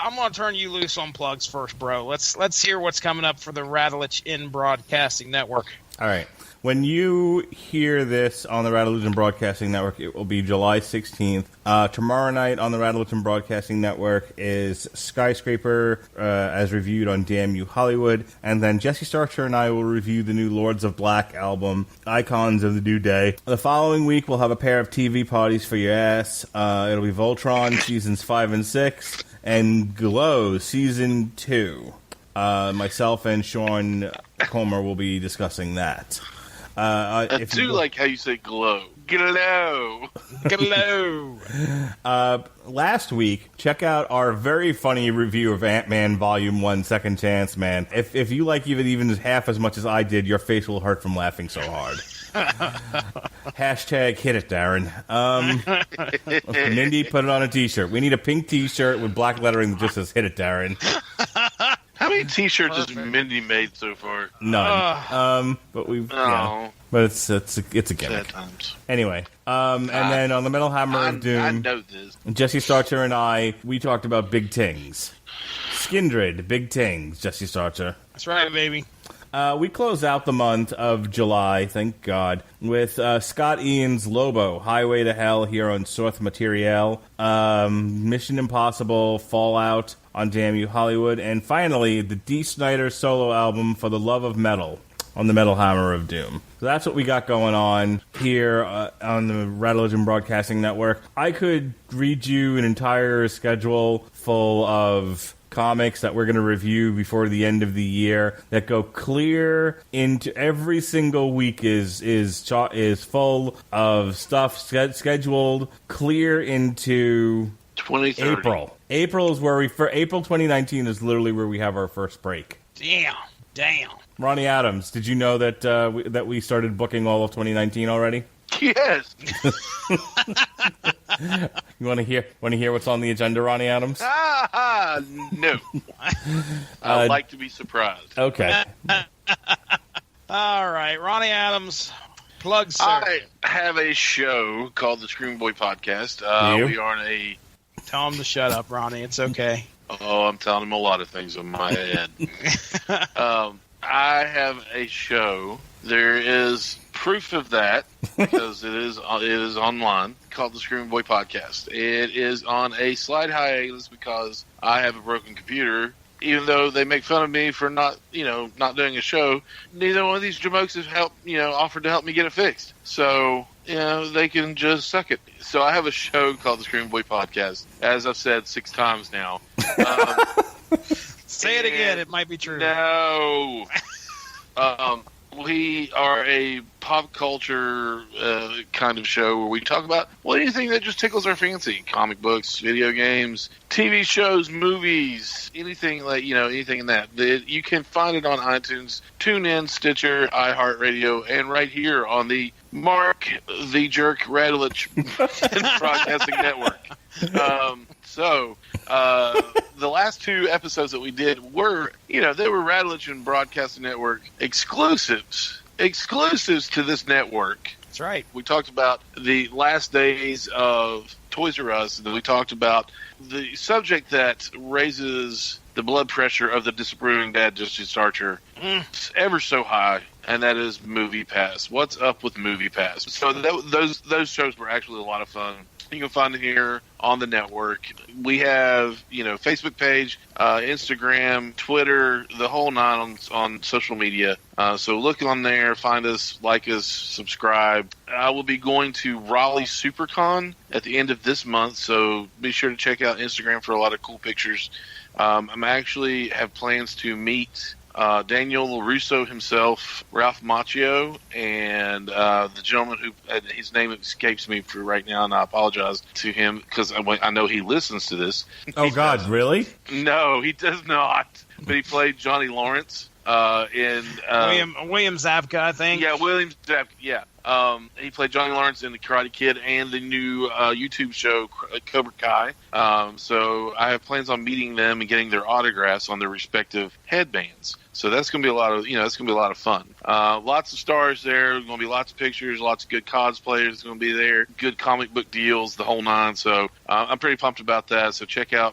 I'm going to turn you loose on plugs first, bro. Let's hear what's coming up for the Radulich in Broadcasting Network. All right. When you hear this on the Radulich Broadcasting Network, it will be July 16th. Tomorrow night on the Radulich Broadcasting Network is Skyscraper, as reviewed on Damn You Hollywood. And then Jesse Starcher and I will review the new Lords of Black album, Icons of the New Day. The following week, we'll have a pair of TV parties for your ass. It'll be Voltron, Seasons 5 and 6, and Glow, Season 2. Myself and Sean Comer will be discussing that. I do like how you say glow. Glow. Glow. Last week, check out our very funny review of Ant-Man Volume 1, Second Chance, man. If you like even half as much as I did, your face will hurt from laughing so hard. Hashtag hit it, Darren. Mindy, put it on a t-shirt. We need a pink t-shirt with black lettering that just says hit it, Darren. How many T-shirts has Mindy made so far? None. But we've. Yeah. But it's a gimmick. Anyway, and then on the Metal Hammer of Doom, I know this. Jesse Starcher and we talked about big things. Skindred, big things. Jesse Starcher. That's right, baby. We close out the month of July, thank God, with Scott Ian's Lobo, Highway to Hell here on Source Material, Mission Impossible, Fallout on Damn You Hollywood, and finally, the Dee Snider solo album For the Love of Metal on the Metal Hammer of Doom. So that's what we got going on here on the Rattlegion Broadcasting Network. I could read you an entire schedule full of comics that we're going to review before the end of the year that go clear into every single week is full of stuff scheduled clear into 2030. April. April 2019 is literally where we have our first break. Damn. Ronnie Adams, did you know that we started booking all of 2019 already? Yes. You want to hear what's on the agenda, Ronnie Adams? No. I'd like to be surprised. Okay. All right, Ronnie Adams, plug, sir. I have a show called the Scream Boy Podcast. We are in a... Tell him to shut up, Ronnie. It's okay. Oh, I'm telling him a lot of things in my head. I have a show. There is proof of that because it is online, called the Scream Boy Podcast. It is on a slight hiatus because I have a broken computer. Even though they make fun of me for not doing a show, neither one of these jamokes have offered to help me get it fixed. So, they can just suck it. So I have a show called the Scream Boy Podcast, as I've said 6 times now. Say it again. It might be true. No. We are a pop culture kind of show where we talk about anything that just tickles our fancy. Comic books, video games, TV shows, movies, anything anything in that. You can find it on iTunes, TuneIn, Stitcher, iHeartRadio, and right here on the Mark the Jerk Radulich Broadcasting Network. The last 2 episodes that we did were, they were Radulich and Broadcasting Network exclusives to this network. That's right. We talked about the last days of Toys R Us, and then we talked about the subject that raises the blood pressure of the disapproving dad Justice Archer ever so high, and that is Movie Pass. What's up with Movie Pass? So those shows were actually a lot of fun. You can find it here on the network. We have, Facebook page, Instagram, Twitter, the whole nine on social media. So look on there, find us, like us, subscribe. I will be going to Raleigh SuperCon at the end of this month, so be sure to check out Instagram for a lot of cool pictures. I'm actually have plans to meet Daniel LaRusso himself, Ralph Macchio, and the gentleman who his name escapes me for right now, and I apologize to him because I know he listens to this. Oh, God, really? No, he does not. But he played Johnny Lawrence in William Zabka, I think. Yeah, William Zabka. Yeah. He played Johnny Lawrence in The Karate Kid and the new YouTube show Cobra Kai. So I have plans on meeting them and getting their autographs on their respective headbands. So that's going to be a lot of fun. Lots of stars there. There's going to be lots of pictures, lots of good cosplayers going to be there, good comic book deals, the whole nine. So I'm pretty pumped about that. So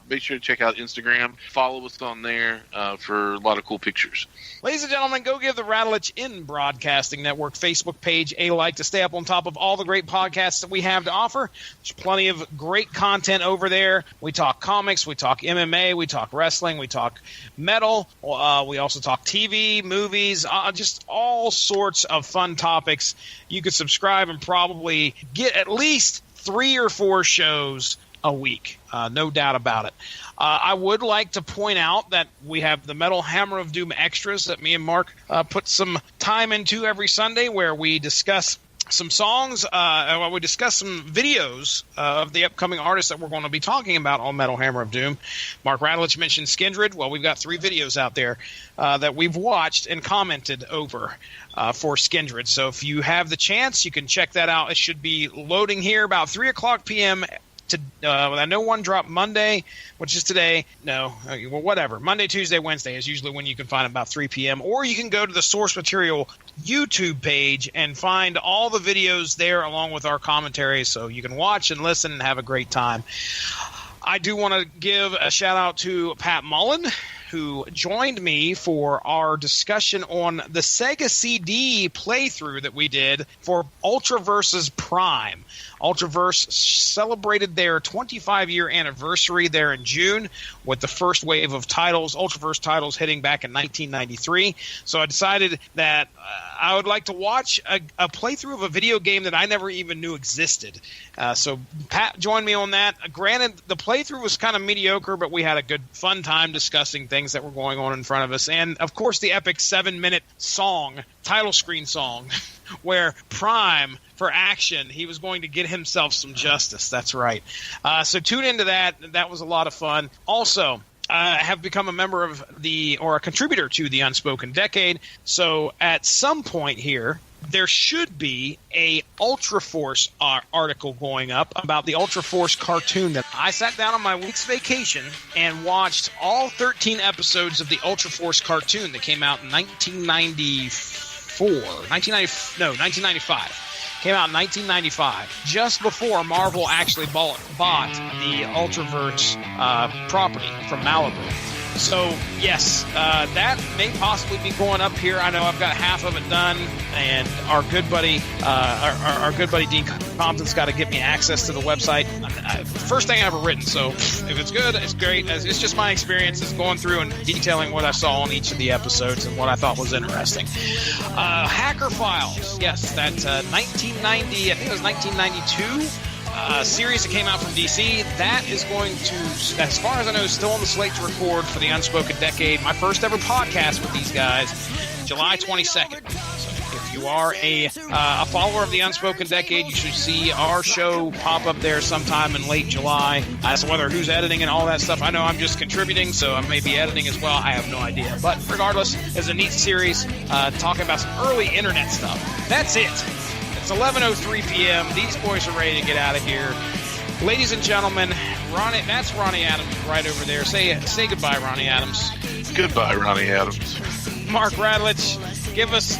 be sure to check out Instagram. Follow us on there for a lot of cool pictures. Ladies and gentlemen, go give the Radulich in Broadcasting Network Facebook page a like to stay up on top of all the great podcasts that we have to offer. There's plenty of great content over there. We talk comics, we talk MMA, we talk wrestling, we talk metal, we also talk TV, movies, just all sorts of fun topics. You could subscribe and probably get at least 3 or 4 shows a week. No doubt about it. I would like to point out that we have the Metal Hammer of Doom extras that me and Mark put some time into every Sunday, where we discuss some songs, we discuss some videos of the upcoming artists that we're going to be talking about on Metal Hammer of Doom. Mark Radulich mentioned Skindred. Well, we've got 3 videos out there that we've watched and commented over for Skindred. So if you have the chance, you can check that out. It should be loading here about 3 o'clock p.m. I know one dropped Monday, which is today. No, well, whatever. Monday, Tuesday, Wednesday is usually when you can find it, about 3 p.m. Or you can go to the Source Material YouTube page and find all the videos there along with our commentary, so you can watch and listen and have a great time. I do want to give a shout-out to Pat Mullen, who joined me for our discussion on the Sega CD playthrough that we did for Ultraverse's Prime. Ultraverse celebrated their 25-year anniversary there in June with the first wave of titles, Ultraverse titles, hitting back in 1993. So I decided that I would like to watch a playthrough of a video game that I never even knew existed. So Pat joined me on that. Granted, the playthrough was kind of mediocre, but we had a good, fun time discussing things that were going on in front of us. And, of course, the epic 7-minute song, title screen song, where Prime, for action, he was going to get himself some justice. That's right. So tune into that. That was a lot of fun. Also, have become a member of or a contributor to the Unspoken Decade. So at some point here, there should be a Ultra Force article going up about the Ultra Force cartoon. That I sat down on my week's vacation and watched all 13 episodes of the Ultra Force cartoon that came out in 1995. Came out in 1995, just before Marvel actually bought the Ultraverse property from Malibu. So, yes, that may possibly be going up here. I know I've got half of it done, and our good buddy Dean Compton's got to get me access to the website. First thing I've ever written, so if it's good, it's great. It's just my experiences going through and detailing what I saw on each of the episodes and what I thought was interesting. Hacker Files, yes, that 1990, I think it was 1992. Series that came out from DC, that is going to, as far as I know, is still on the slate to record for the Unspoken Decade. My first ever podcast with these guys, July 22nd. So if you are a follower of the Unspoken Decade, you should see our show pop up there sometime in late July. As to whether who's editing and all that stuff, I know I'm just contributing, so I may be editing as well. I have no idea. But regardless, it's a neat series talking about some early internet stuff. That's it. It's 11:03 p.m. These boys are ready to get out of here. Ladies and gentlemen, Ronnie, that's Ronnie Adams right over there. Say goodbye, Ronnie Adams. Goodbye, Ronnie Adams. Mark Radlich, give us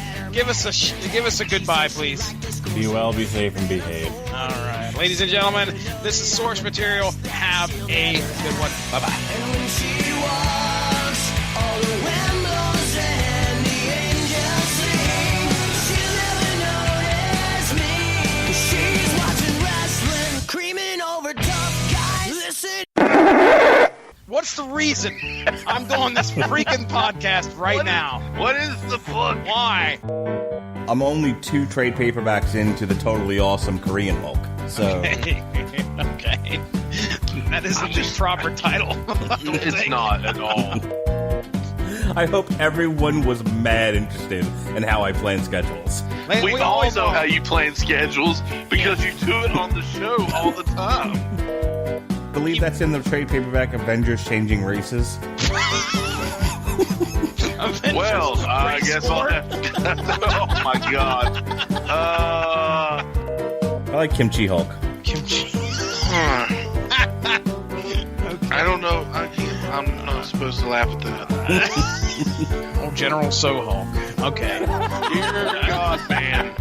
a goodbye, please. Be well, be safe, and behave. All right, ladies and gentlemen, this is Source Material. Have a good one. Bye bye. What's the reason I'm doing this freaking podcast right now? What is the book? Why? I'm only 2 trade paperbacks into the totally awesome Korean Hulk. So Okay. That isn't the proper title. It's not at all. I hope everyone was mad interested in how I plan schedules. We all know how you plan schedules because you do it on the show all the time. I believe that's in the trade paperback Avengers Changing Races. Well, I guess I'll have to... Oh, my God. I like Kimchi Hulk. Kimchi. I don't know. I'm not supposed to laugh at that. Oh, General Sohulk. Okay. Dear God, man.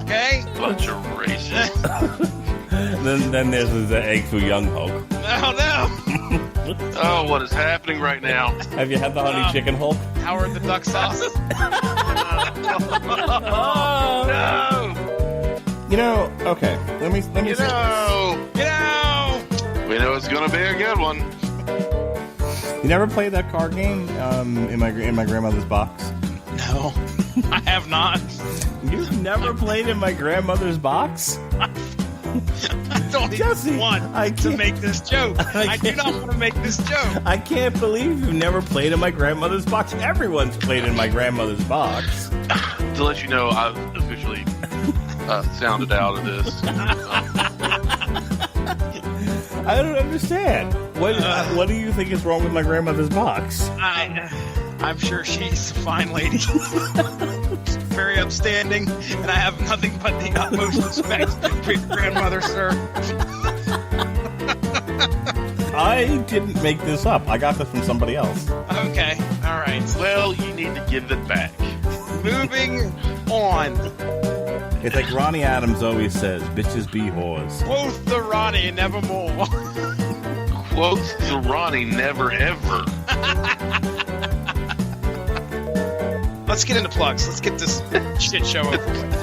Okay. Bunch of racists. Then there's the Egg Foo Young Hulk. Oh, no. Oh, what is happening right now? Have you had the honey chicken Hulk? Howard the Duck Sauce. Oh, no. You know, okay. Let me say this. We know it's gonna be a good one. You never played that card game in my grandmother's box? No, I have not. You've never played in my grandmother's box? I don't Jesse, even want to make this joke. I do not want to make this joke. I can't believe you've never played in my grandmother's box. Everyone's played in my grandmother's box. To let you know, I've officially sounded out of this. I don't understand. What do you think is wrong with my grandmother's box? I'm sure she's a fine lady. Very upstanding, and I have nothing but the utmost respect for your grandmother, sir. I didn't make this up. I got this from somebody else. Okay, all right. Well, you need to give it back. Moving on. It's like Ronnie Adams always says, bitches be whores. Quoth the Ronnie, nevermore. Quotes the Ronnie, never ever. Let's get into plugs. Let's get this shit show over with.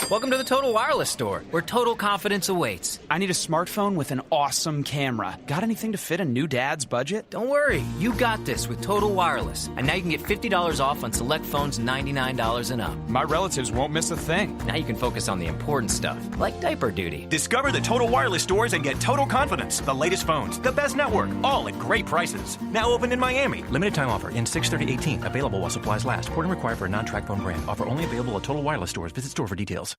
Welcome to the Total Wireless Store, where total confidence awaits. I need a smartphone with an awesome camera. Got anything to fit a new dad's budget? Don't worry, you got this with Total Wireless. And now you can get $50 off on select phones $99 and up. My relatives won't miss a thing. Now you can focus on the important stuff, like diaper duty. Discover the Total Wireless stores and get total confidence. The latest phones, the best network, all at great prices. Now open in Miami. Limited time offer in 6/30/18. Available while supplies last. Porting required for a non-track phone brand. Offer only available at Total Wireless stores. Visit store for details.